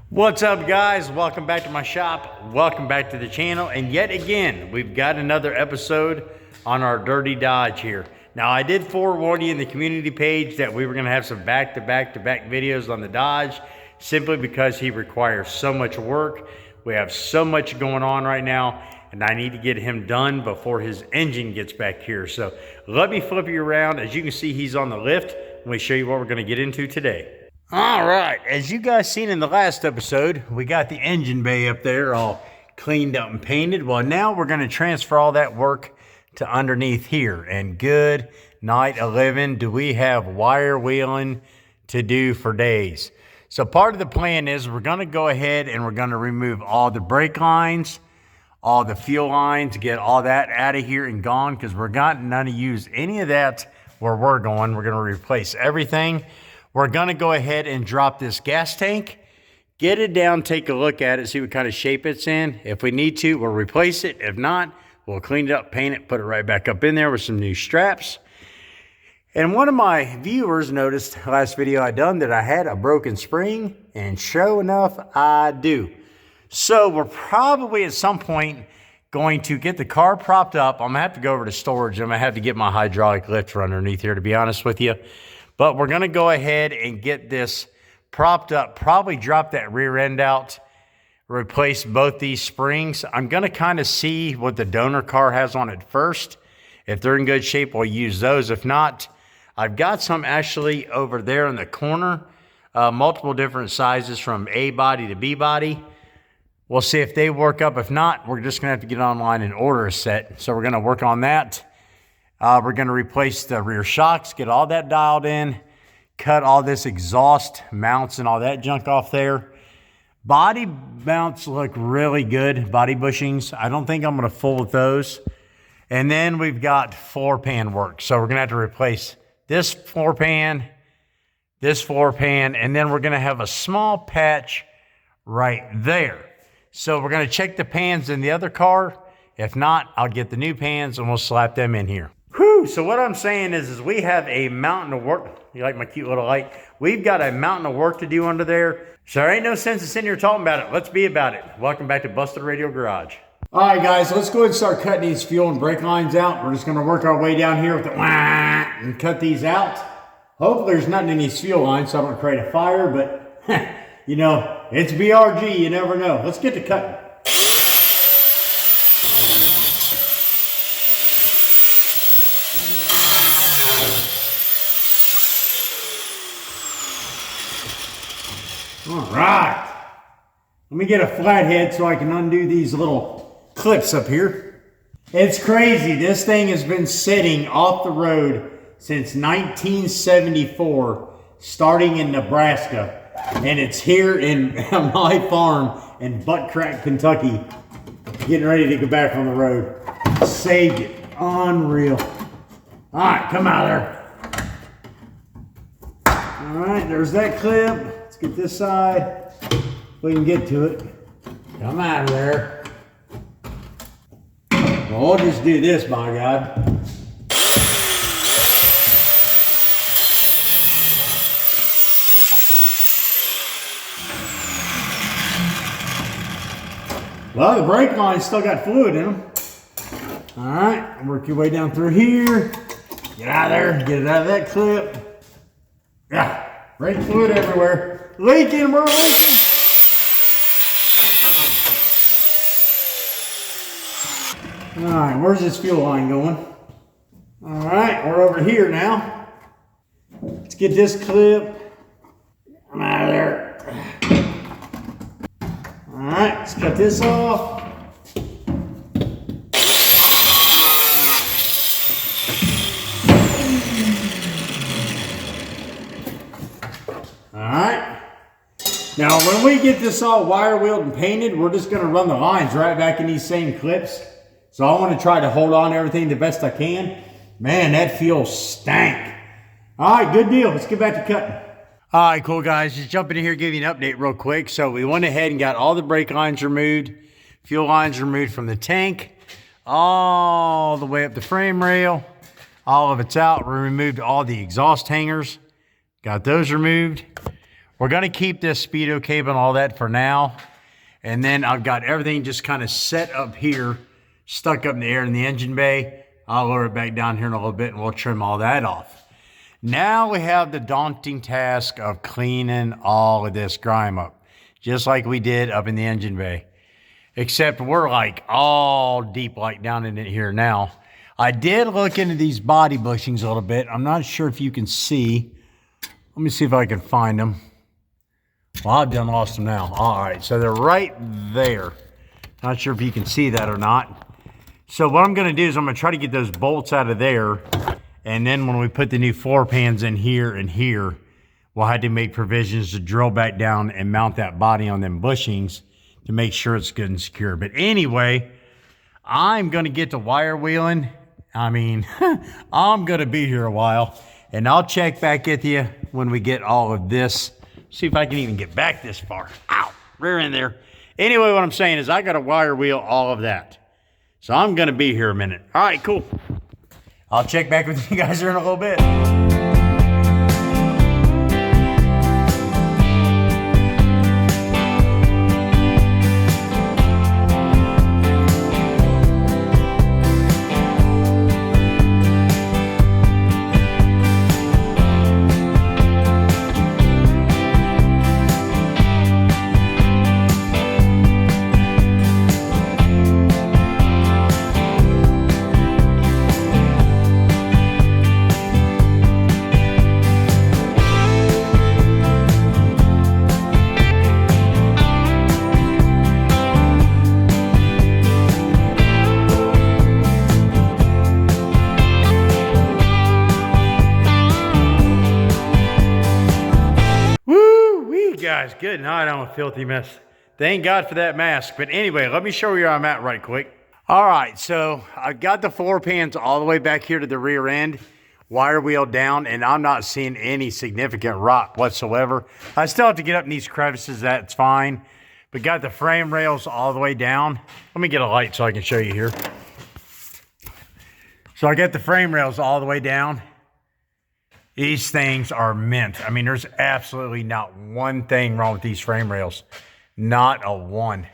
What's up, guys? Welcome back to my shop. Welcome back to the channel. And yet again, we've got another episode on our dirty Dodge here. Now, I did forewarn you in the community page that we were going to have some back-to-back videos on the Dodge, simply because he requires so much work. We have so much going on right now, and I need to get him done before his engine gets back here. So let me flip you around. As you can see, he's on the lift. Let me show you what we're going to get into today. All right, as you guys seen in the last episode, we got the engine bay up there all cleaned up and painted. Well, now we're going to transfer all that work to underneath here. And good night, 11, do we have wire wheeling to do for days. So part of the plan is we're going to go ahead and we're going to remove all the brake lines, all the fuel lines, get all that out of here and gone, because we're not going to use any of that where we're going. We're going to replace everything. We're going to go ahead and drop this gas tank, get it down, take a look at it, see what kind of shape it's in. If we need to, we'll replace it. If not, we'll clean it up, paint it, put it right back up in there with some new straps. And one of my viewers noticed last video I done that I had a broken spring, and sure enough, I do. So we're probably at some point going to get the car propped up. I'm going to have to go over to storage. I'm going to have to get my hydraulic lift for underneath here, to be honest with you. But we're going to go ahead and get this propped up, probably drop that rear end out, replace both these springs. I'm going to kind of see what the donor car has on it first. If they're in good shape, we'll use those. If not, I've got some actually over there in the corner, multiple different sizes from A body to B body. We'll see if they work up. If not, we're just going to have to get online and order a set. So we're going to work on that. We're going to replace the rear shocks, get all that dialed in, cut all this exhaust mounts and all that junk off there. Body mounts look really good, body bushings. I don't think I'm going to fool with those. And then we've got floor pan work. So we're going to have to replace this floor pan, and then we're going to have a small patch right there. So we're going to check the pans in the other car. If not, I'll get the new pans and we'll slap them in here. Whew, so what I'm saying is we have a mountain of work. You like my cute little light? We've got a mountain of work to do under there. So there ain't no sense in sitting here talking about it. Let's be about it. Welcome back to Busted Radio Garage. All right, guys, let's go ahead and start cutting these fuel and brake lines out. We're just going to work our way down here with the and cut these out. Hopefully there's nothing in these fuel lines so I don't create a fire, but you know, it's BRG. You never know. Let's get to cutting. All right, let me get a flathead so I can undo these little clips up here. It's crazy. This thing has been sitting off the road since 1974, starting in Nebraska, and it's here in my farm in Butt Crack, Kentucky, getting ready to go back on the road. Saved it. Unreal. All right, come out of there. All right, there's that clip. Let's get this side, if we can get to it. Come out of there. Well, we'll just do this, by God. Well, the brake line's still got fluid in them. All right, work your way down through here. Get out of there, get it out of that clip. Yeah, brake fluid everywhere. Leaking, we're leaking. All right, where's this fuel line going? All right, we're over here now. Let's get this clip. I'm out of there. All right, let's cut this off. All right. Now, when we get this all wire wheeled and painted, we're just going to run the lines right back in these same clips. So I want to try to hold on to everything the best I can. Man, that fuel stank. All right, good deal. Let's get back to cutting. All right, cool, guys. Just jumping in here, give you an update real quick. So we went ahead and got all the brake lines removed, fuel lines removed from the tank, all the way up the frame rail. All of it's out. We removed all the exhaust hangers. Got those removed. We're gonna keep this speedo cable and all that for now. And then I've got everything just kind of set up here, stuck up in the air in the engine bay. I'll lower it back down here in a little bit and we'll trim all that off. Now we have the daunting task of cleaning all of this grime up, just like we did up in the engine bay. Except we're like all deep like down in it here now. I did look into these body bushings a little bit. I'm not sure if you can see. Let me see if I can find them. Well, I've done lost them now. All right, so they're right there. Not sure if you can see that or not. So what I'm gonna do is I'm gonna try to get those bolts out of there. And then when we put the new floor pans in here and here, we'll have to make provisions to drill back down and mount that body on them bushings to make sure it's good and secure. But anyway, I'm gonna get to wire wheeling. I mean, I'm gonna be here a while. And I'll check back with you when we get all of this. See if I can even get back this far. Ow, rear end there. Anyway, what I'm saying is I got to wire wheel all of that. So I'm going to be here a minute. All right, cool. I'll check back with you guys here in a little bit. Guys, good night. I'm a filthy mess. Thank God for that mask. But anyway, let me show you where I'm at right quick. All right, so I've got the floor pans all the way back here to the rear end, wire wheel down, and I'm not seeing any significant rot whatsoever. I still have to get up in these crevices, that's fine. But got the frame rails all the way down. Let me get a light so I can show you here. So I got the frame rails all the way down. These things are mint. I mean, there's absolutely not one thing wrong with these frame rails. Not a one.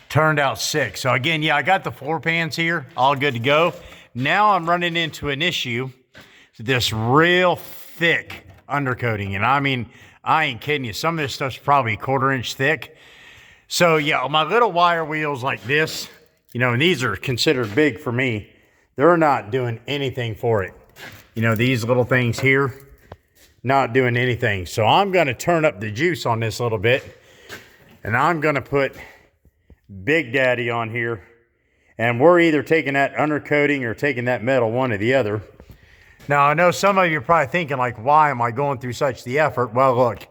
Turned out sick. So again, yeah, I got the floor pans here, all good to go. Now I'm running into an issue, this real thick undercoating. And I mean, I ain't kidding you. Some of this stuff's probably 1/4 inch thick. So yeah, my little wire wheels like this, you know, and these are considered big for me. They're not doing anything for it. You know, these little things here, not doing anything. So I'm going to turn up the juice on this a little bit. And I'm going to put Big Daddy on here. And we're either taking that undercoating or taking that metal, one or the other. Now, I know some of you are probably thinking, like, why am I going through such the effort? Well, look,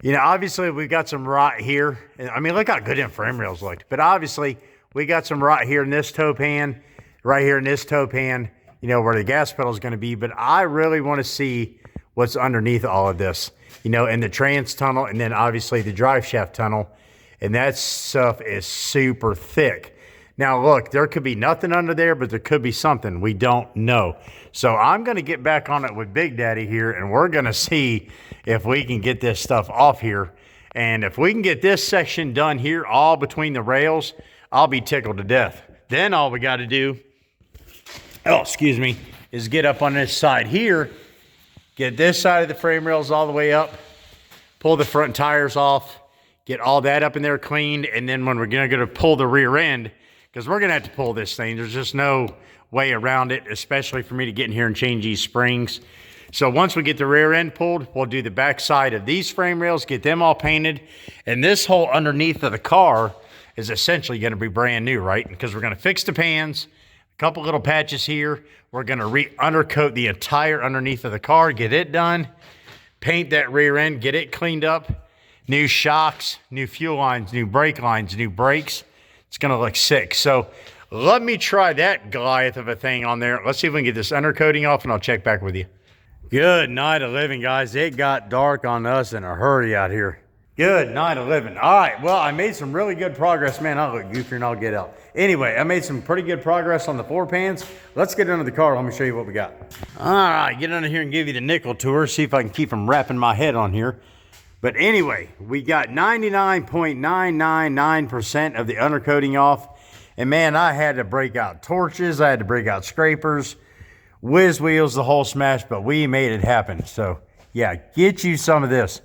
you know, obviously we've got some rot here. I mean, look how good them frame rails looked. But obviously, we got some rot here in this toe pan, right here in this toe pan, you know, where the gas pedal is going to be. But I really want to see what's underneath all of this, you know, in the trans tunnel and then obviously the drive shaft tunnel. And that stuff is super thick. Now, look, there could be nothing under there, but there could be something. We don't know. So I'm going to get back on it with Big Daddy here, and we're going to see if we can get this stuff off here. And if we can get this section done here, all between the rails, I'll be tickled to death. Then all we got to do, is get up on this side here, get this side of the frame rails all the way up, pull the front tires off, get all that up in there cleaned, and then when we're going to pull the rear end, because we're going to have to pull this thing. There's just no way around it, especially for me to get in here and change these springs. So once we get the rear end pulled, we'll do the back side of these frame rails, get them all painted. And this whole underneath of the car is essentially going to be brand new, right? Because we're going to fix the pans, a couple little patches here. We're going to undercoat the entire underneath of the car, get it done, paint that rear end, get it cleaned up, new shocks, new fuel lines, new brake lines, new brakes. It's going to look sick. So let me try that Goliath of a thing on there. Let's see if we can get this undercoating off, and I'll check back with you. Good night of living, guys. It got dark on us in a hurry out here. Good night of living. All right, well, I made some really good progress. Man, I look goofier and I'll get out. Anyway, I made some pretty good progress on the floor pans. Let's get under the car. Let me show you what we got. All right, get under here and give you the nickel tour. See if I can keep from wrapping my head on here. But anyway, we got 99.999% of the undercoating off. And man, I had to break out torches. I had to break out scrapers, whiz wheels, the whole smash, but we made it happen. So yeah, get you some of this.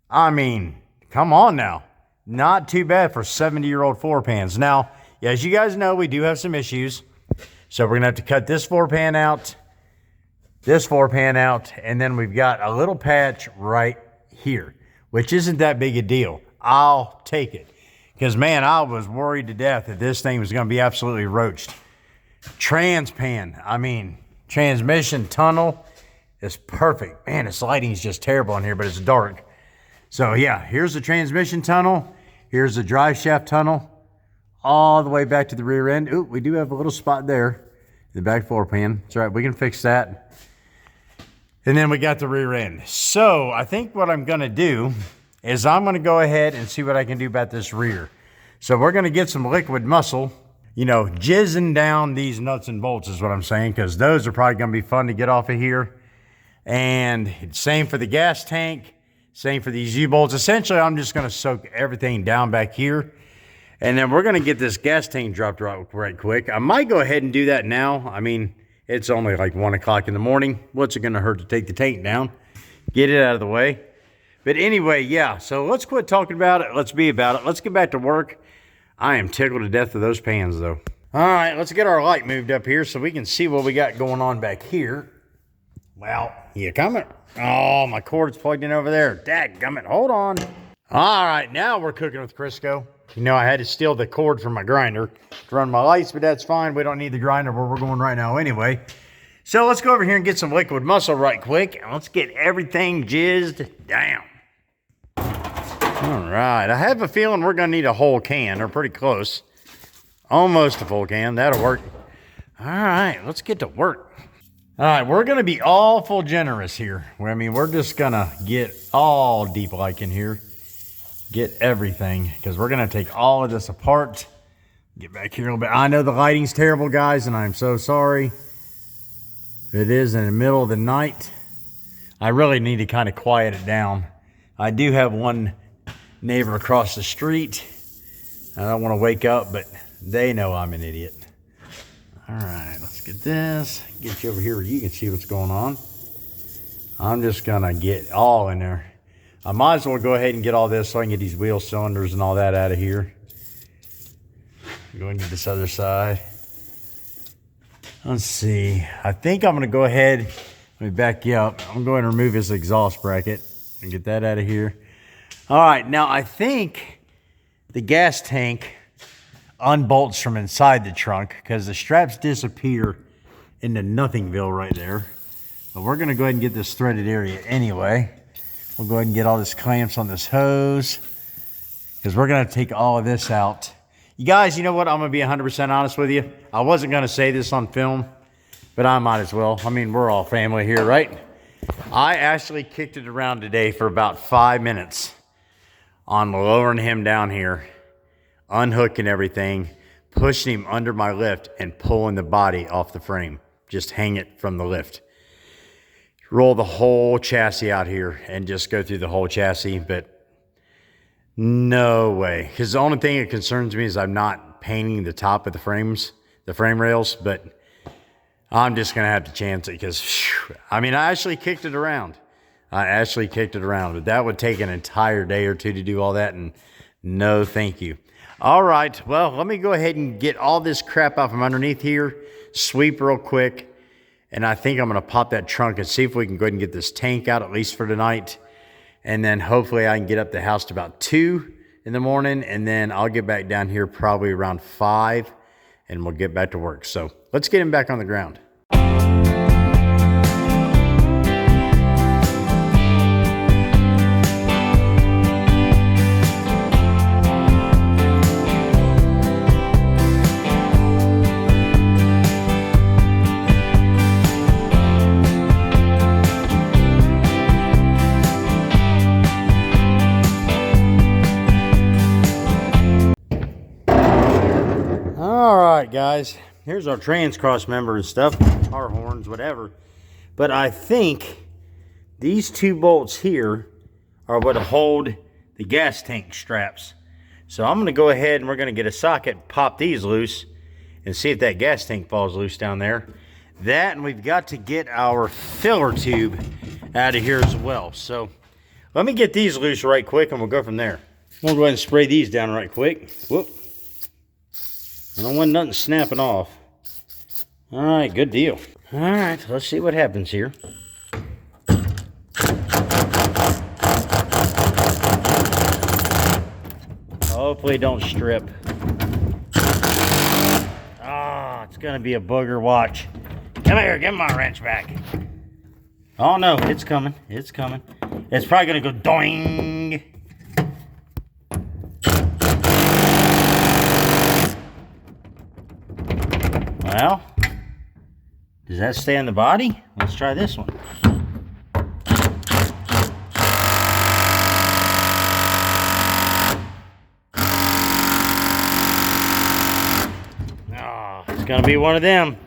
I mean, come on now. Not too bad for 70-year-old floor pans. Now, as you guys know, we do have some issues. So we're going to have to cut this floor pan out, this floor pan out, and then we've got a little patch right here, which isn't that big a deal. I'll take it. Because, man, I was worried to death that this thing was going to be absolutely roached. Trans pan, I mean, transmission tunnel is perfect. Man, this lighting is just terrible in here, but it's dark. So, yeah, here's the transmission tunnel. Here's the drive shaft tunnel. All the way back to the rear end. Ooh, we do have a little spot there. The back floor pan. That's right, we can fix that. And then we got the rear end. So, I think what I'm going to do is I'm going to go ahead and see what I can do about this rear. So we're going to get some liquid muscle, you know, jizzing down these nuts and bolts is what I'm saying, because those are probably going to be fun to get off of here. And same for the gas tank, same for these U-bolts. Essentially, I'm just going to soak everything down back here. And then we're going to get this gas tank dropped right quick. I might go ahead and do that now. I mean, it's only like 1 o'clock in the morning. What's it going to hurt to take the tank down? Get it out of the way. But anyway, yeah, so let's quit talking about it. Let's be about it. Let's get back to work. I am tickled to death with those pans, though. All right, let's get our light moved up here so we can see what we got going on back here. Well, you coming? Oh, my cord's plugged in over there. Dadgummit, hold on. All right, now we're cooking with Crisco. You know, I had to steal the cord from my grinder to run my lights, but that's fine. We don't need the grinder where we're going right now anyway. So let's go over here and get some liquid muscle right quick, and let's get everything jizzed down. All right, I have a feeling we're going to need a whole can, or pretty close. Almost a full can, that'll work. All right, let's get to work. All right, we're going to be awful generous here. I mean, we're just going to get all deep like in here. Get everything, because we're going to take all of this apart. Get back here a little bit. I know the lighting's terrible, guys, and I'm so sorry. It is in the middle of the night. I really need to kind of quiet it down. I do have one neighbor across the street. I don't want to wake up, but they know I'm an idiot. All right, let's get this. Get you over here where you can see what's going on. I'm just going to get all in there. I might as well go ahead and get all this so I can get these wheel cylinders and all that out of here. Go and get this other side. Let's see. I think I'm going to go ahead. Let me back you up. I'm going to remove this exhaust bracket and get that out of here. All right. Now, I think the gas tank unbolts from inside the trunk because the straps disappear into Nothingville right there. But we're going to go ahead and get this threaded area anyway. We'll go ahead and get all these clamps on this hose because we're going to take all of this out. You guys, you know what? I'm going to be 100% honest with you. I wasn't going to say this on film, but I might as well. I mean, we're all family here, right? I actually kicked it around today for about 5 minutes on lowering him down here, unhooking everything, pushing him under my lift, and pulling the body off the frame. Just hang it from the lift. Roll the whole chassis out here and just go through the whole chassis, but no way. Because the only thing that concerns me is I'm not painting the top of the frames, the frame rails, but I'm just going to have to chance it because, I mean, I actually kicked it around. But that would take an entire day or two to do all that, and no thank you. All right, well, let me go ahead and get all this crap out from underneath here, sweep real quick, and I think I'm going to pop that trunk and see if we can go ahead and get this tank out, at least for tonight. And then hopefully I can get up the house to about 2 in the morning, and then I'll get back down here probably around 5, and we'll get back to work. So let's get him back on the ground. Guys, here's our trans cross member and stuff, car horns, whatever. But I think these 2 bolts here are what hold the gas tank straps. So I'm going to go ahead and we're going to get a socket, pop these loose, and see if that gas tank falls loose down there. That, and we've got to get our filler tube out of here as well. So let me get these loose right quick and we'll go from there. We'll go ahead and spray these down right quick. Whoop. I don't want nothing snapping off. All right, good deal. All right, let's see what happens here. Hopefully it don't strip. Ah, it's gonna be a booger, watch. Come here, give me my wrench back. Oh no, it's coming, it's coming. It's probably gonna go doing. Well, does that stay on the body? Let's try this one. It's gonna be one of them.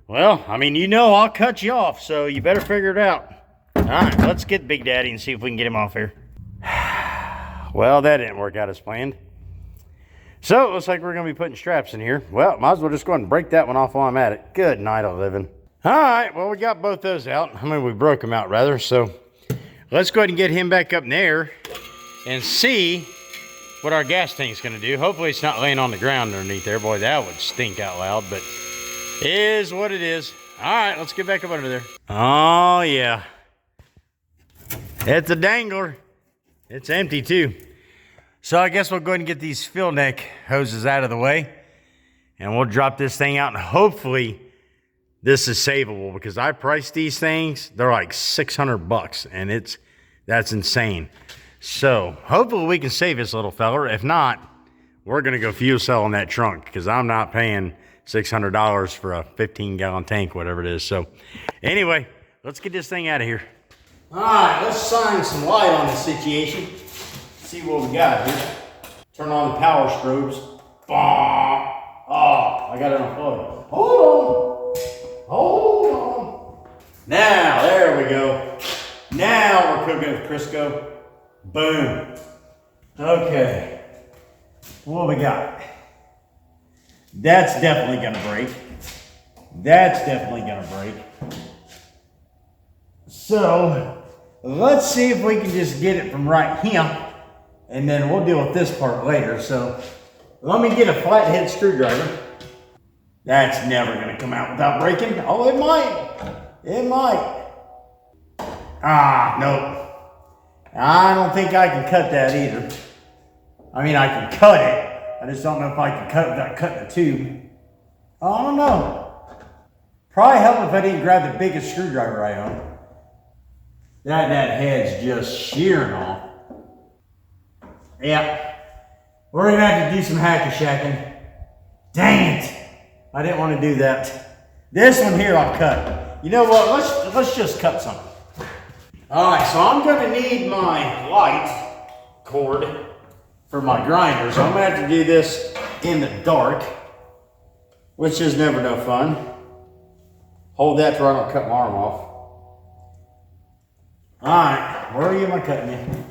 Well, I mean, you know I'll cut you off, so you better figure it out. All right, let's get Big Daddy and see if we can get him off here. Well, that didn't work out as planned. So it looks like we're gonna be putting straps in here. Well, might as well just go ahead and break that one off while I'm at it. Good night of living. All right, well, we got both those out. I mean, we broke them out rather. So let's go ahead and get him back up in there and see what our gas tank's gonna do. Hopefully it's not laying on the ground underneath there. Boy, that would stink out loud, but is what it is. All right, let's get back up under there. Oh yeah, it's a dangler. It's empty too. So I guess we'll go ahead and get these fill neck hoses out of the way and we'll drop this thing out, and hopefully this is savable because I priced these things. They're like 600 bucks and that's insane. So hopefully we can save this little feller. If not, we're gonna go fuel cell in that trunk because I'm not paying $600 for a 15-gallon tank, whatever it is. So anyway, let's get this thing out of here. All right, let's shine some light on this situation. See what we got here. Turn on the power strobes. Bah! Oh, I got it on flow. Hold on. Hold on. Now, there we go. Now we're cooking with Crisco. Boom. Okay. What we got? That's definitely gonna break. That's definitely gonna break. So let's see if we can just get it from right here, and then we'll deal with this part later. So let me get a flathead screwdriver. That's never gonna come out without breaking. Oh, it might. It might. Ah, nope. I don't think I can cut that either. I mean, I can cut it. I just don't know if I can cut it without cutting the tube. I don't know. Probably help if I didn't grab the biggest screwdriver I own. That head's just shearing off. Yeah. We're gonna have to do some hacky-shacking. Dang it. I didn't want to do that. This one here I'll cut. You know what? Let's just cut some. All right, so I'm gonna need my light cord for my grinder. So I'm gonna have to do this in the dark, which is never no fun. Hold that so I don't cut my arm off. All right, where am I cutting you?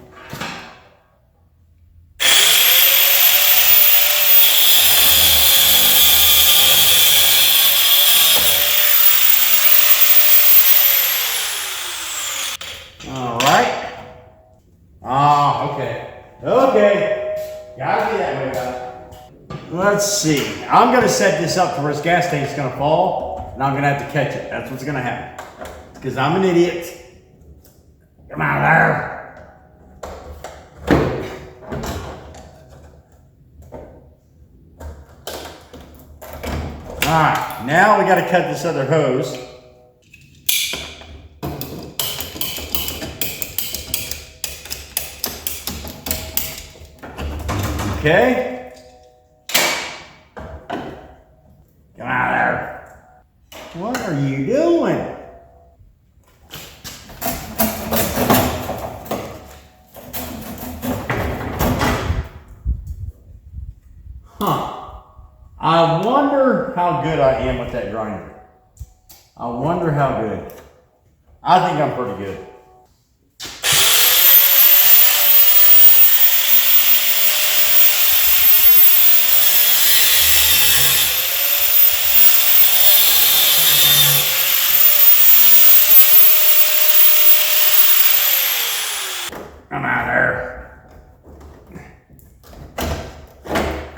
All right. Ah, okay. Okay. Gotta be that way, guys. Let's see. I'm gonna set this up to where this gas tank's gonna fall, and I'm gonna have to catch it. That's what's gonna happen. Because I'm an idiot. Come on there. All right, now we gotta cut this other hose. Okay. Come out there. What are you doing? Huh. I wonder how good I am with that grinder. I wonder how good. I think I'm pretty good.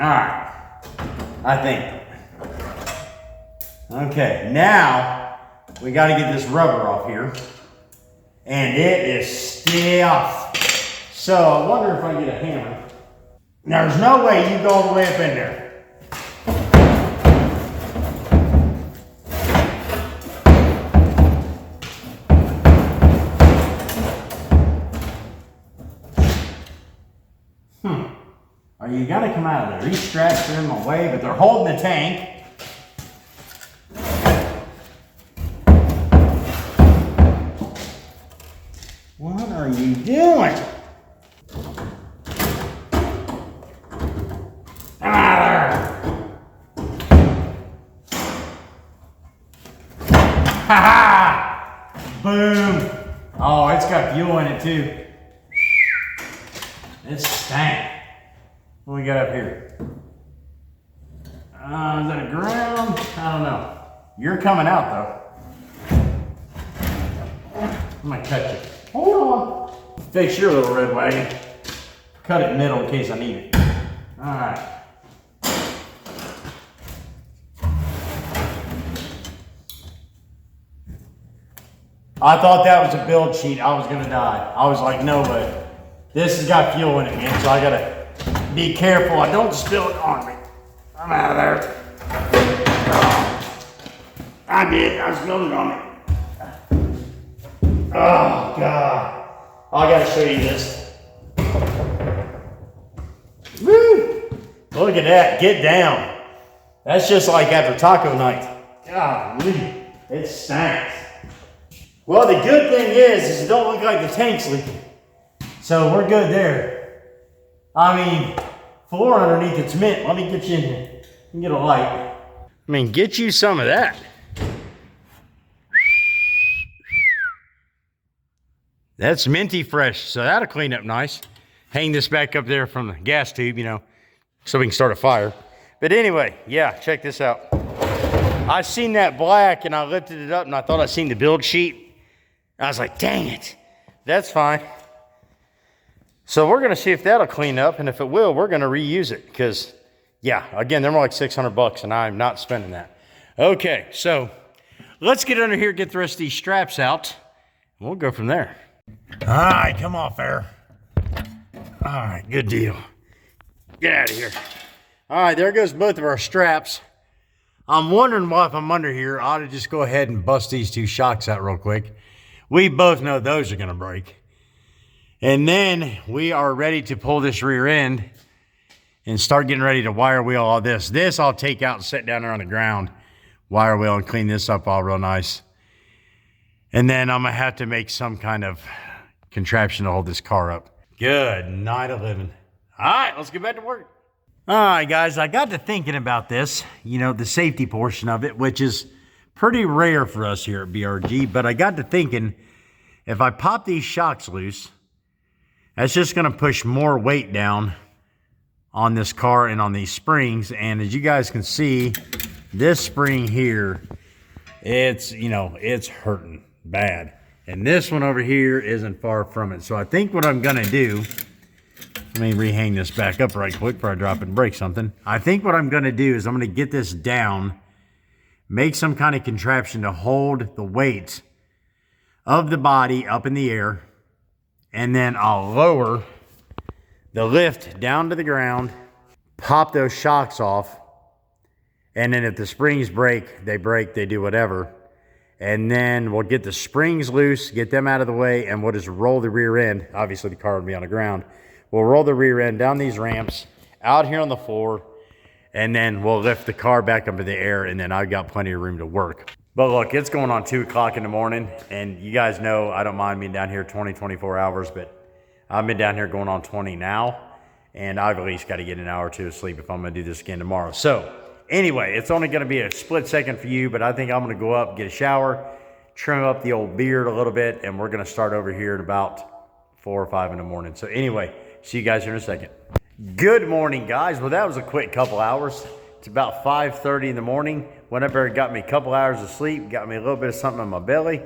All right, I think. Okay, now we got to get this rubber off here. And it is stiff. So I wonder if I can get a hammer. There's no way you go all the way up in there. Oh, you gotta come out of there. These straps are in my way, but they're holding the tank. What are you doing? Come out of there. Ha ha! Boom. Oh, it's got fuel in it too. It stank. What we got up here? Is that a ground? I don't know. You're coming out though. I'm gonna cut you. Hold on. Fix your little red wagon. Cut it in the middle in case I need it. All right. I thought that was a build sheet. I was gonna die. I was like, no way. This has got fuel in it, man, so I gotta be careful. I don't spill it on me. I'm out of there. Oh, I did. I spilled it on me. Oh, God. I gotta show you this. Woo! Look at that. Get down. That's just like after taco night. Golly. It stinks. Well, the good thing is it don't look like the tank's leaking. So we're good there. I mean, floor underneath it's mint. Let me get you in here. You can get a light. I mean, get you some of that. That's minty fresh, so that'll clean up nice. Hang this back up there from the gas tube, you know, so we can start a fire. But anyway, yeah, check this out. I seen that black and I lifted it up and I thought I seen the build sheet. I was like, dang it, that's fine. So we're gonna see if that'll clean up, and if it will, we're gonna reuse it because, yeah, again, they're more like 600 bucks and I'm not spending that. Okay, so let's get under here, get the rest of these straps out, and we'll go from there. All right, come off there. All right, good deal. Get out of here. All right, there goes both of our straps. I'm wondering why if I'm under here, I ought to just go ahead and bust these two shocks out real quick. We both know those are gonna break. And then we are ready to pull this rear end and start getting ready to wire wheel all this. This I'll take out and set down there on the ground, wire wheel and clean this up all real nice. And then I'm gonna have to make some kind of contraption to hold this car up. Good night of living. All right, let's get back to work. All right, guys, I got to thinking about this, you know, the safety portion of it, which is pretty rare for us here at BRG, but I got to thinking, if I pop these shocks loose, that's just gonna push more weight down on this car and on these springs. And as you guys can see, this spring here, it's, you know, it's hurting bad. And this one over here isn't far from it. So I think what I'm gonna do, let me rehang this back up right quick before I drop it and break something. I think what I'm gonna do is I'm gonna get this down, make some kind of contraption to hold the weight of the body up in the air, and then I'll lower the lift down to the ground, pop those shocks off, and then if the springs break, they do whatever. And then we'll get the springs loose, get them out of the way, and we'll just roll the rear end. Obviously the car will be on the ground. We'll roll the rear end down these ramps, out here on the floor, and then we'll lift the car back up in the air, and then I've got plenty of room to work. But look, it's going on 2 o'clock in the morning, and you guys know I don't mind being down here 20, 24 hours, but I've been down here going on 20 now, and I've at least got to get an hour or 2 of sleep if I'm going to do this again tomorrow. So anyway, it's only going to be a split second for you, but I think I'm going to go up, get a shower, trim up the old beard a little bit, and we're going to start over here at about 4 or 5 in the morning. So anyway, see you guys here in a second. Good morning, guys. Well, that was a quick couple hours. It's about 5:30 in the morning. Went up there, got me a couple hours of sleep, got me a little bit of something in my belly,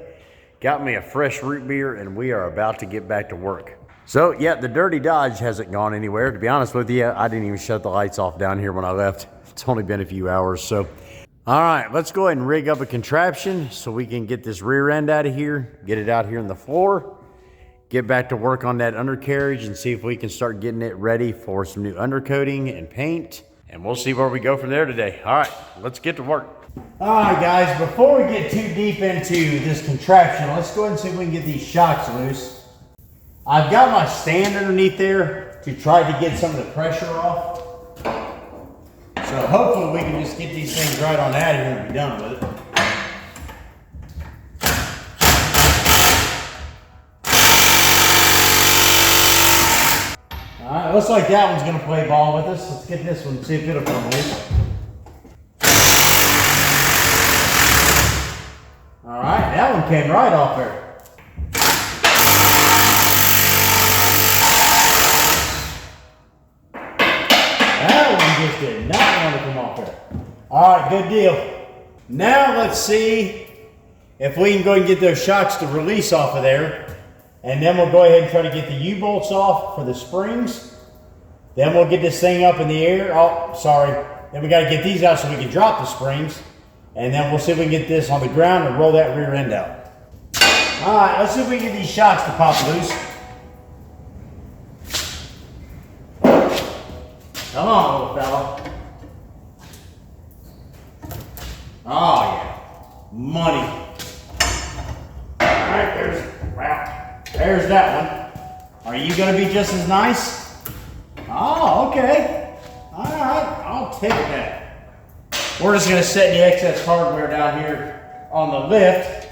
got me a fresh root beer, and we are about to get back to work. So yeah, the dirty Dodge hasn't gone anywhere. To be honest with you, I didn't even shut the lights off down here when I left. It's only been a few hours. So, all right, let's go ahead and rig up a contraption so we can get this rear end out of here, get it out here on the floor, get back to work on that undercarriage and see if we can start getting it ready for some new undercoating and paint. And we'll see where we go from there today. All right, let's get to work. All right, guys, before we get too deep into this contraption, let's go ahead and see if we can get these shocks loose. I've got my stand underneath there to try to get some of the pressure off. So hopefully we can just get these things right on out of here and be done with it. All right, looks like that one's gonna play ball with us. Let's get this one and see if it'll come loose. All right, that one came right off there. Just did not want to come off there. All right, good deal. Now let's see if we can go and get those shocks to release off of there. And then we'll go ahead and try to get the U-bolts off for the springs. Then we'll get this thing up in the air. Oh, sorry. Then we got to get these out so we can drop the springs. And then we'll see if we can get this on the ground and roll that rear end out. All right, let's see if we can get these shocks to pop loose. Come on, little fella. Oh, yeah. Money. All right, there's that one. Are you going to be just as nice? Oh, okay. All right, I'll take that. We're just going to set the excess hardware down here on the lift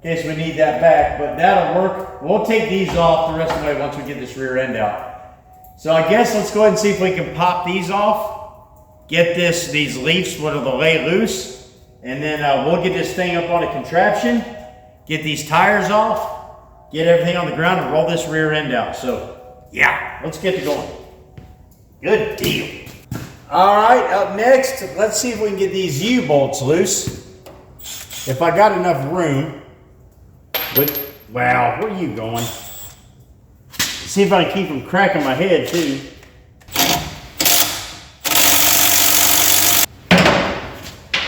in case we need that back, but that'll work. We'll take these off the rest of the way once we get this rear end out. So I guess let's go ahead and see if we can pop these off, get these leaves to lay loose, and then we'll get this thing up on a contraption, get these tires off, get everything on the ground, and roll this rear end out. So yeah, let's get to going. Good deal. All right, up next, let's see if we can get these U-bolts loose. If I got enough room, but wow, where are you going? See if I can keep them cracking my head too.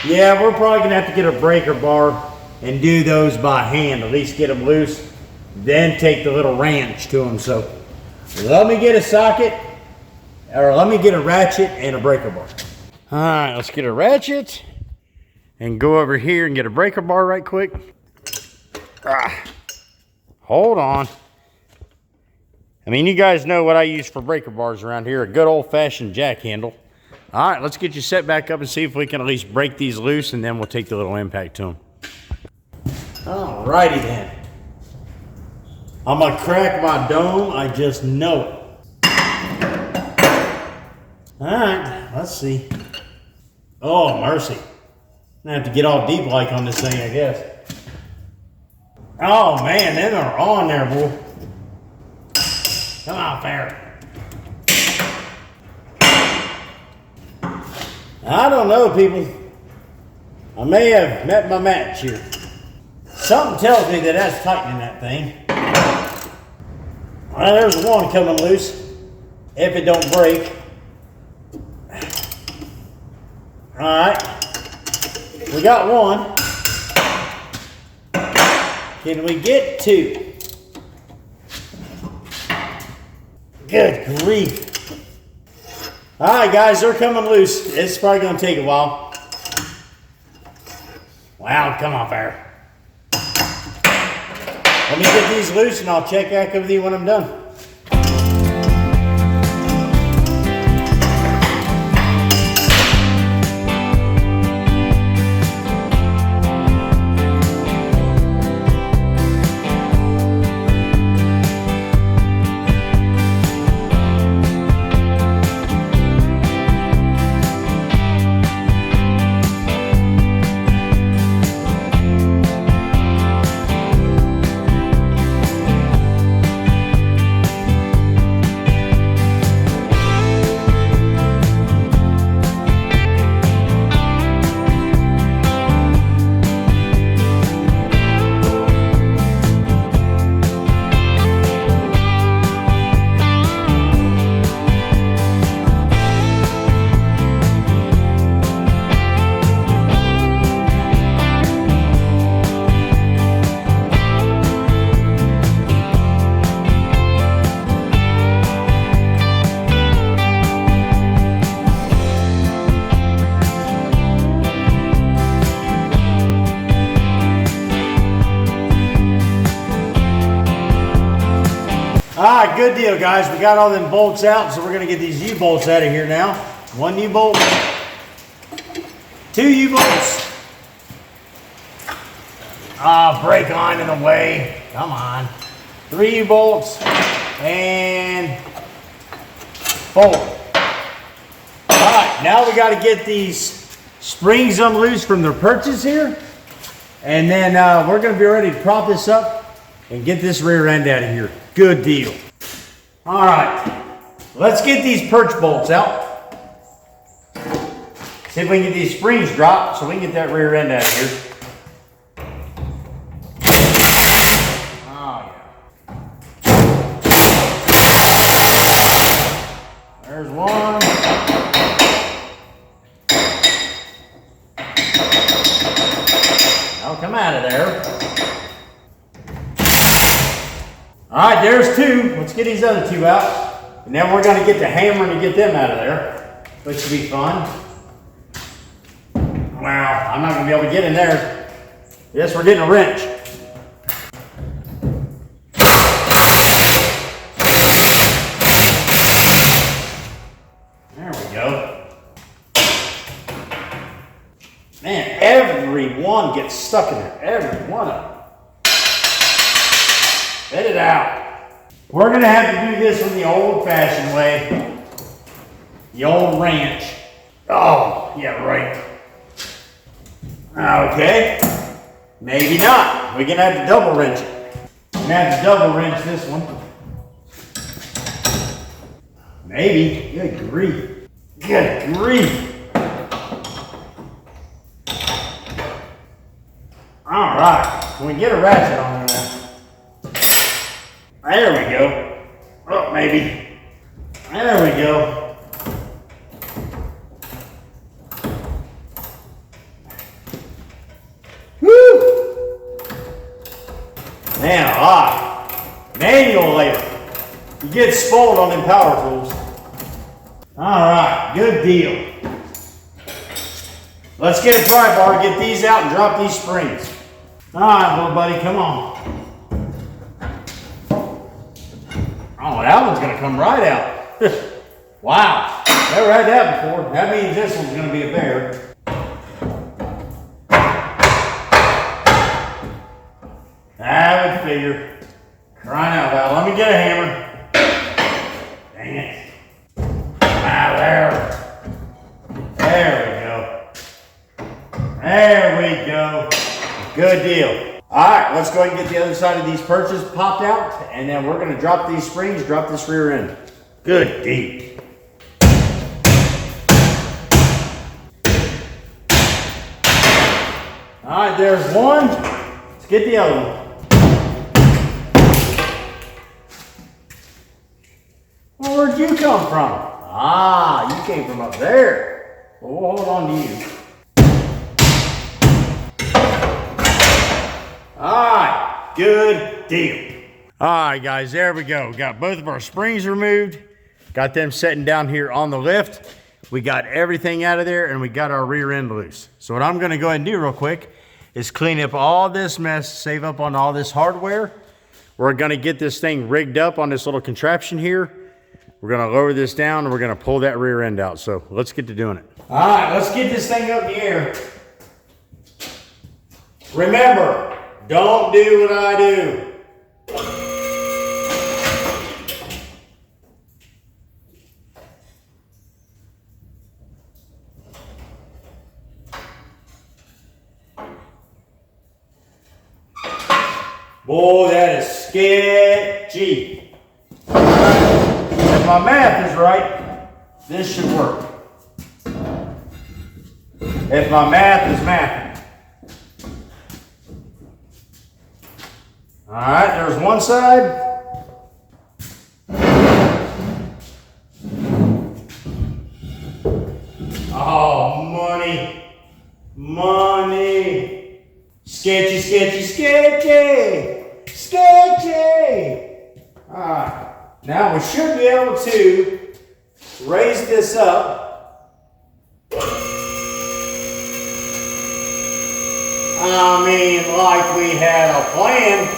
Yeah, we're probably gonna have to get a breaker bar and do those by hand, at least get them loose, then take the little wrench to them. So let me get a socket, or let me get a ratchet and a breaker bar. All right, let's get a ratchet and go over here and get a breaker bar right quick. Hold on. I mean, you guys know what I use for breaker bars around here, a good old-fashioned jack handle. All right, let's get you set back up and see if we can at least break these loose, and then we'll take the little impact to them. All righty then. I'm gonna crack my dome, I just know it. All right, let's see. Oh, mercy. I'm gonna have to get all deep like on this thing, I guess. Oh man, them are on there, boy. Come on, fair. I don't know, people. I may have met my match here. Something tells me that that's tightening that thing. Well, there's one coming loose, if it don't break. All right, we got one. Can we get two? Good grief. All right, guys, they're coming loose. It's probably going to take a while. Wow, come on, fair. Let me get these loose and I'll check back with you when I'm done. good deal, guys. We got all them bolts out, so we're gonna get these U-bolts out of here now. 1 U-bolt, 2 U-bolts. Brake line in the way. Come on. 3 U-bolts and 4. All right, now we got to get these springs unloosed from their perches here, and then we're going to be ready to prop this up and get this rear end out of here. Good deal. All right, let's get these perch bolts out. See if we can get these springs dropped so we can get that rear end out of here. There's one. I'll come out of there. All right, there's 2. Let's get these other 2 out. And then we're going to get the hammer to get them out of there, which should be fun. Wow, I'm not going to be able to get in there. Yes, we're getting a wrench. Man, every one gets stuck in there. Every one of them. Get it out. We're going to have to do this in the old-fashioned way. The old wrench. Oh, yeah, right. Okay. Maybe not. We're going to have to double wrench it. We're going to have to double wrench this one. Maybe. Good grief. Good grief. All right, can we get a ratchet on there now? There we go. Oh, maybe. There we go. Woo! Man, a lot. Manual labor. You get spoiled on them power tools. All right, good deal. Let's get a pry bar, get these out, and drop these springs. All right, little buddy, come on. Oh, that one's gonna come right out. Wow, never had that before. That means this one's gonna be a bear. I would figure. Crying out loud. Let me get a hammer. Dang it. Ah, there. There we go. There we go. Good deal. All right, let's go ahead and get the other side of these perches popped out, and then we're going to drop these springs, drop this rear end. Good deal. All right, there's one. Let's get the other one. Well, where'd you come from? Ah, you came from up there. Well, we'll hold on to you. All right, good deal. All right, guys, there we go. Got both of our springs removed. Got them sitting down here on the lift. We got everything out of there, and we got our rear end loose. So what I'm gonna go ahead and do real quick is clean up all this mess, save up on all this hardware. We're gonna get this thing rigged up on this little contraption here. We're gonna lower this down, and we're gonna pull that rear end out. So let's get to doing it. All right, let's get this thing up in the air. Remember, don't do what I do. Boy, that is sketchy. If my math is right, this should work. If my math is mathing. All right, there's one side. Oh, money. Money. Sketchy, sketchy, sketchy. Sketchy. All right. Now we should be able to raise this up. I mean, like we had a plan.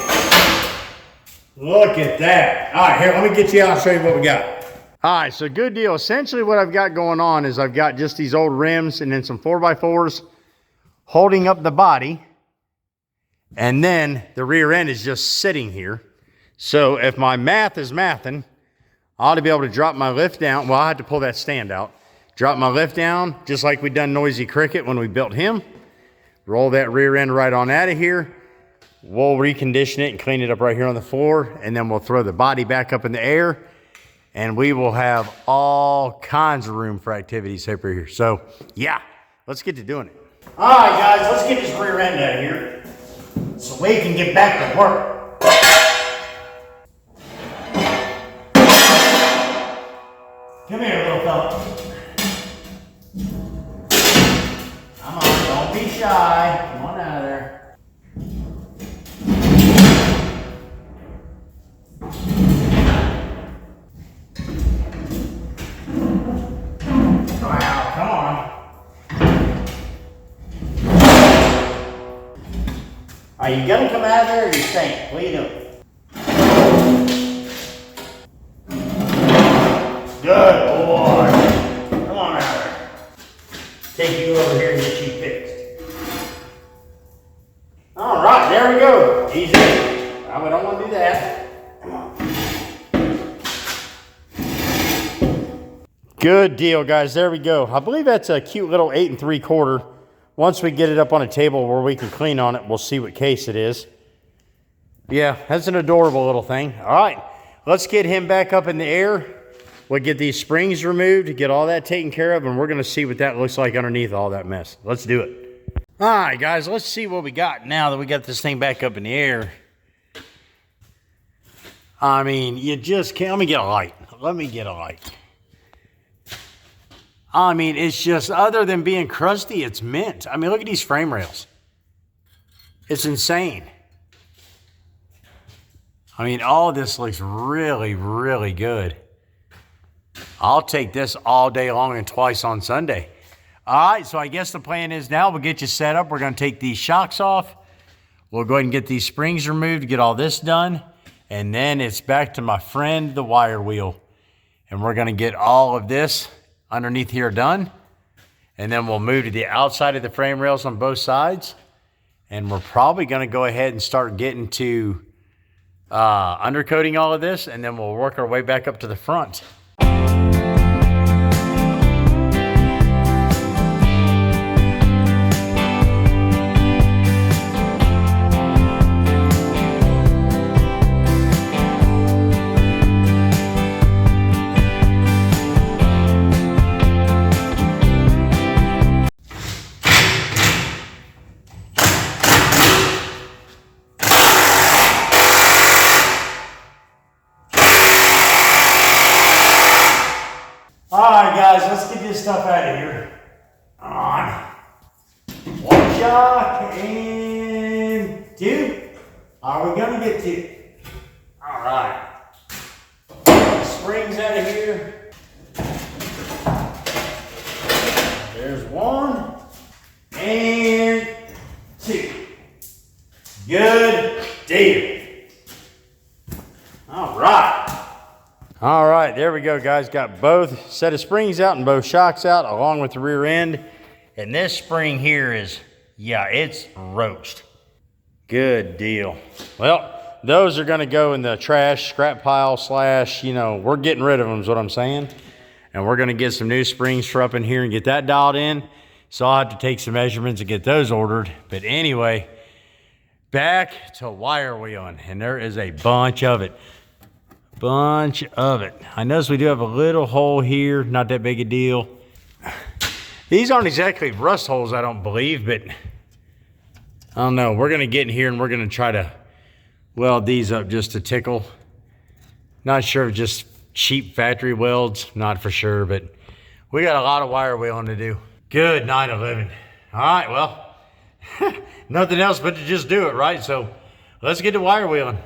Look at that. All right, here, let me get you out and show you what we got. All right, so good deal. Essentially what I've got going on is I've got just these old rims and then some 4x4s holding up the body. And then the rear end is just sitting here. So if my math is mathing, I ought to be able to drop my lift down. Well, I had to pull that stand out. Drop my lift down, just like we done Noisy Cricket when we built him. Roll that rear end right on out of here. We'll recondition it and clean it up right here on the floor. And then we'll throw the body back up in the air. And we will have all kinds of room for activities over here. So, yeah, let's get to doing it. All right, guys, let's get this rear end out of here so we can get back to work. Come here, little fella. Come on, don't be shy. Come on out of there. Wow, come on. Are you gonna come out of there or are you staying? What are you doing? Good boy. Come on out there. Take you over here and get you fixed. All right, there we go. Easy. Well, we don't want to do that. Come on. Good deal, guys. There we go. I believe that's a cute little 8 3/4. Once we get it up on a table where we can clean on it, we'll see what case it is. Yeah, that's an adorable little thing. All right, let's get him back up in the air. We'll get these springs removed, get all that taken care of, and we're gonna see what that looks like underneath all that mess. Let's do it. All right, guys, let's see what we got now that we got this thing back up in the air. I mean, you just can't, let me get a light. Let me get a light. I mean, it's just, other than being crusty, it's mint. I mean, look at these frame rails. It's insane. I mean, all of this looks really, really good. I'll take this all day long and twice on Sunday. All right, so I guess the plan is now we'll get you set up. We're going to take these shocks off. We'll go ahead and get these springs removed, get all this done. And then it's back to my friend, the wire wheel. And we're going to get all of this underneath here done. And then we'll move to the outside of the frame rails on both sides. And we're probably going to go ahead and start getting to undercoating all of this. And then we'll work our way back up to the front. Alright guys, let's get this stuff out of here. On. 1 shock and 2. Are we gonna get 2? Alright. Springs out of here. There's 1 and 2. Good deal. Alright. All right, there we go, guys. Got both set of springs out and both shocks out along with the rear end. And this spring here is, yeah, it's roached. Good deal. Well, those are gonna go in the trash, scrap pile slash, you know, we're getting rid of them is what I'm saying. And we're gonna get some new springs for up in here and get that dialed in. So I'll have to take some measurements and get those ordered. But anyway, back to wire wheeling. And there is a bunch of it. Bunch of it. I notice we do have a little hole here, not that big a deal. These aren't exactly rust holes, I don't believe, but I don't know. We're gonna get in here and we're gonna try to weld these up just to tickle. Not sure if just cheap factory welds, not for sure, but we got a lot of wire wheeling to do. Good night of living. All right, well, nothing else but to just do it, right? So let's get to wire wheeling.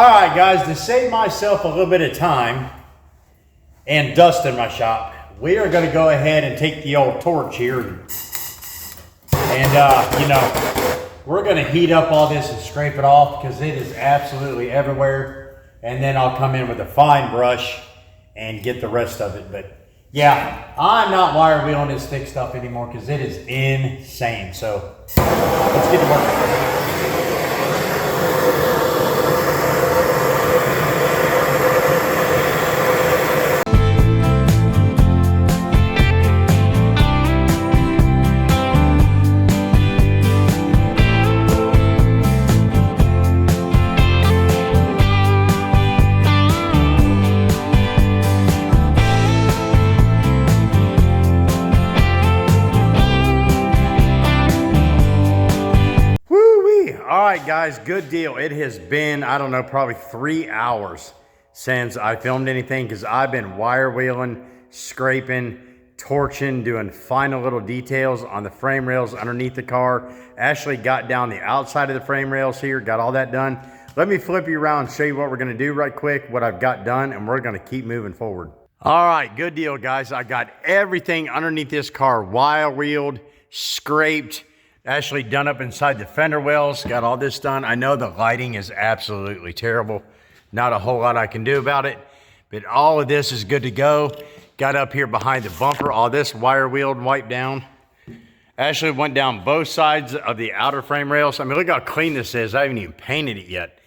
All right, guys, to save myself a little bit of time and dust in my shop, we are going to go ahead and take the old torch here and you know, we're going to heat up all this and scrape it off because it is absolutely everywhere. And then I'll come in with a fine brush and get the rest of it. But yeah, I'm not wire wheeling this thick stuff anymore because it is insane. So let's get to work. All right, guys, good deal. It has been, I don't know, probably 3 hours since I filmed anything because I've been wire wheeling, scraping, torching, doing final little details on the frame rails underneath the car. Ashley got down the outside of the frame rails here, got all that done. Let me flip you around and show you what we're gonna do right quick, what I've got done, and we're gonna keep moving forward. All right, good deal, guys. I got everything underneath this car wire wheeled, scraped, Ashley done up inside the fender wells, got all this done. I know the lighting is absolutely terrible. Not a whole lot I can do about it, but all of this is good to go. Got up here behind the bumper, all this wire wheeled and wiped down. Ashley went down both sides of the outer frame rails. I mean, look how clean this is. I haven't even painted it yet.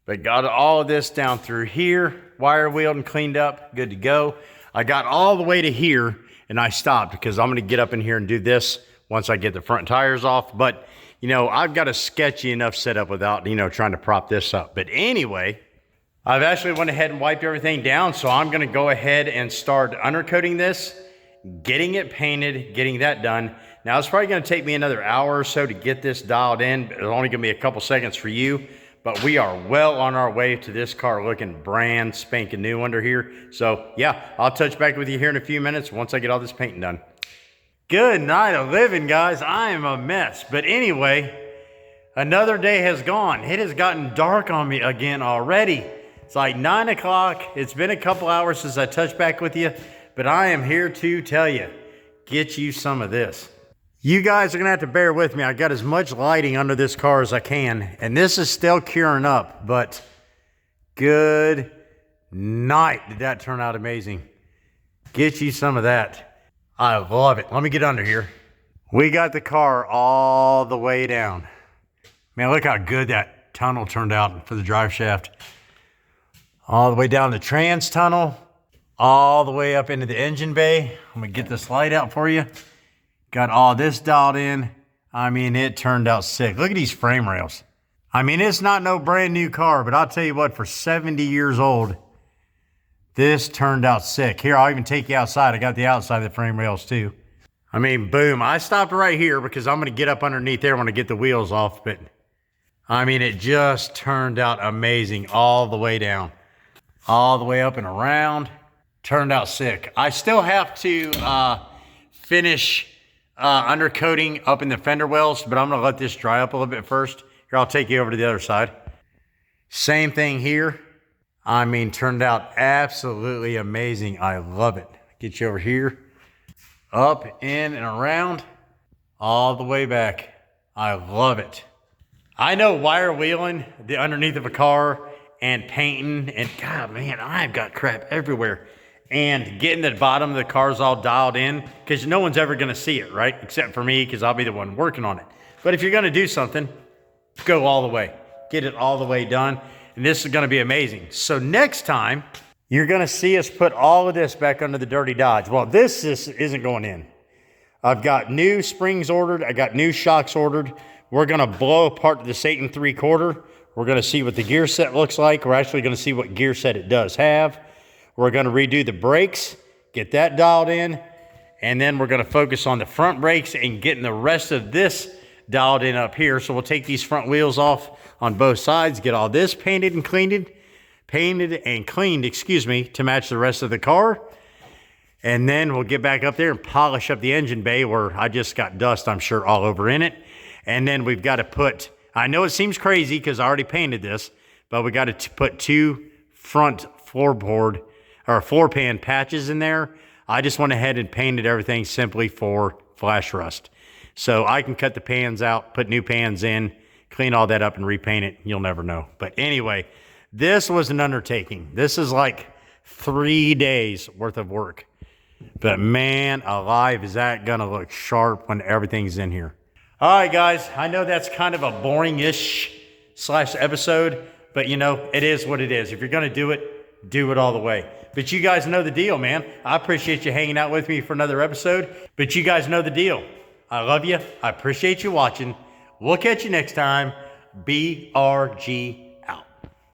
But got all of this down through here, wire wheeled and cleaned up, good to go. I got all the way to here and I stopped because I'm gonna get up in here and do this once I get the front tires off. But, you know, I've got a sketchy enough setup without, you know, trying to prop this up. But anyway, I've actually went ahead and wiped everything down. So I'm going to go ahead and start undercoating this, getting it painted, getting that done. Now, it's probably going to take me another hour or so to get this dialed in. It's only going to be a couple seconds for you. But we are well on our way to this car looking brand spanking new under here. So, yeah, I'll touch back with you here in a few minutes once I get all this painting done. Good night of living, guys. I am a mess. But anyway, another day has gone. It has gotten dark on me again already. It's like 9 o'clock. It's been a couple hours since I touched back with you, but I am here to tell you, get you some of this. You guys are gonna have to bear with me. I got as much lighting under this car as I can, and this is still curing up, but good night. Did that turn out amazing? Get you some of that. I love it. Let me get under here. We got the car all the way down. Man, look how good that tunnel turned out for the drive shaft. All the way down the trans tunnel, all the way up into the engine bay. I'm gonna get this light out for you. Got all this dialed in. I mean, it turned out sick. Look at these frame rails. I mean, it's not no brand new car, but I'll tell you what, for 70 years old, this turned out sick. Here, I'll even take you outside. I got the outside of the frame rails too. I mean, boom. I stopped right here because I'm going to get up underneath there when I get the wheels off. But, I mean, it just turned out amazing all the way down. All the way up and around. Turned out sick. I still have to finish undercoating up in the fender wells, but I'm going to let this dry up a little bit first. Here, I'll take you over to the other side. Same thing here. I mean, turned out absolutely amazing. I love it. Get you over here, up, in, and around, all the way back. I love it. I know wire wheeling the underneath of a car and painting, and God, man, I've got crap everywhere. And getting the bottom of the cars all dialed in, because no one's ever going to see it, right? Except for me, because I'll be the one working on it. But if you're going to do something, go all the way. Get it all the way done. And this is going to be amazing. So next time, you're going to see us put all of this back under the Dirty Dodge. Well, this isn't going in. I've got new springs ordered. I got new shocks ordered. We're going to blow apart the Satan 3/4. We're going to see what the gear set looks like. We're actually going to see what gear set it does have. We're going to redo the brakes, get that dialed in, and then we're going to focus on the front brakes and getting the rest of this dialed in up here. So we'll take these front wheels off on both sides, get all this painted and cleaned, to match the rest of the car. And then we'll get back up there and polish up the engine bay where I just got dust, I'm sure, all over in it. And then we've got to put, I know it seems crazy because I already painted this, but we got to put 2 front floorboard or floor pan patches in there. I just went ahead and painted everything simply for flash rust. So I can cut the pans out, put new pans in, clean all that up and repaint it. You'll never know. But anyway, this was an undertaking. This is like 3 days worth of work. But man alive, is that gonna look sharp when everything's in here. All right, guys, I know that's kind of a boring-ish / episode, but you know, it is what it is. If you're gonna do it all the way. But you guys know the deal, man. I appreciate you hanging out with me for another episode, but you guys know the deal. I love you. I appreciate you watching. We'll catch you next time. BRG